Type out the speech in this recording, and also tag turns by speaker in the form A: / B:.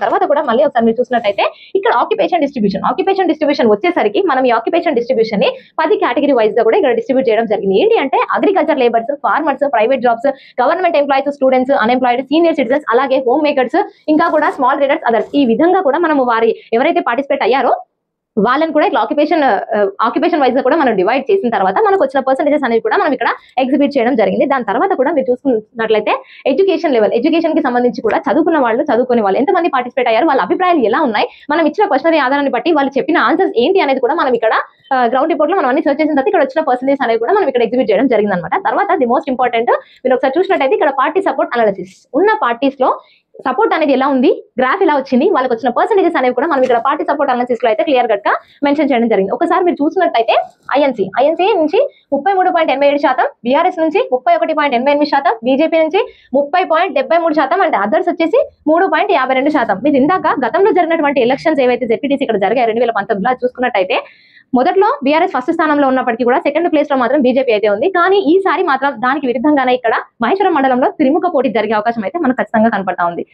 A: తర్వాత కూడా మళ్ళీ ఒకసారి మీరు చూసినట్టయితే ఇక్కడ ఆక్యుపేషన్ డిస్ట్రిబ్యూషన్ వచ్చేసరికి మనం ఈ ఆక్యుపేషన్ డిస్ట్రిబ్యూషన్ ని 10 కేటగిరీ వైజ్ గా కూడా ఇక్కడ డిస్ట్రిబ్యూట్ చేయడం జరిగింది. ఏంటి అంటే agriculture labours, farmers, private jobs, government employees, students, unemployed, senior citizens, అలాగే హోమ్ మేకర్స్, ఇంకా కూడా స్మాల్ ట్రేడర్స్, అదర్స్. ఈ విధంగా కూడా మనం వారి ఎవరైతే పార్టిసిపేట్ అయ్యారో వాళ్ళని కూడా ఇట్లా ఆక్యుపేషన్ వైజ్ గా కూడా మనం డివైడ్ చేసిన తర్వాత మనకు వచ్చిన పర్సెంటేజెస్ అనేవి కూడా మనం ఇక్కడ ఎగ్జిబిట్ చేయడం జరిగింది. దాని తర్వాత కూడా మీరు చూసుకున్నట్లయితే ఎడ్యుకేషన్ లెవెల్, ఎడ్యుకేషన్ కి సంబంధించి కూడా చదువుకునే వాళ్ళు ఎంతమంది పార్టిసిపేట్ అయ్యారు, వాళ్ళ అభిప్రాయాలు ఎలా ఉన్నాయి, మనం ఇచ్చిన క్వశ్చనరీ ఆధారాన్ని బట్టి వాళ్ళు చెప్పిన ఆన్సర్స్ ఏంటి అనేది కూడా మనం ఇక్కడ గ్రౌండ్ రిపోర్ట్ లో మనం అన్ని సర్చ్ చేసిన తర్వాత ఇక్కడ వచ్చిన పర్సెంటేజ్ అనేది కూడా మనం ఇక్కడ ఎగ్జిబిట్ చేయడం జరిగింది అనమాట. తర్వాత ది మోస్ట్ ఇంపార్టెంట్ మీరు ఒకసారి చూసినట్టయితే ఇక్కడ పార్టీ సపోర్ట్ అనాలిసిస్ ఉన్న పార్టీస్ లో సపోర్ట్ అనేది ఎలా ఉంది, గ్రాఫ్ ఎలా వచ్చింది, వాళ్ళకి వచ్చిన పర్సెంటేజెస్ అనేవి కూడా మనం ఇక్కడ పార్టీ సపోర్ట్ అనాలిసిస్ లో అయితే క్లియర్ కట్ గా మెన్షన్ చేయడం జరిగింది. ఒకసారి మీరు చూసినట్టయితే ఐఎన్సీ నుంచి 33.87%, బీఆర్ఎస్ నుంచి 31.88%, బీజేపీ నుంచి 30.73% అంటే అదర్స్ వచ్చేసి 3.52%. మీరు ఇందాక గతంలో జరిగినటువంటి ఎలక్షన్స్ ఏవైతే జెడ్పీటీసీ ఇక్కడ జరిగాయి 2019లో చూసుకున్నట్టయితే మొదట్లో బీఆర్ఎస్ ఫస్ట్ స్థానంలో ఉన్నప్పటికీ కూడా సెకండ్ ప్లేస్ లో మాత్రం బీజేపీ అయితే ఉంది. కానీ ఈసారి మాత్రం దానికి విరుద్ధంగానే ఇక్కడ మహేశ్వరం మండలంలో త్రిముఖ పోటీ జరిగే అవకాశం అయితే మనకు ఖచ్చితంగా కనపడతా ఉంది.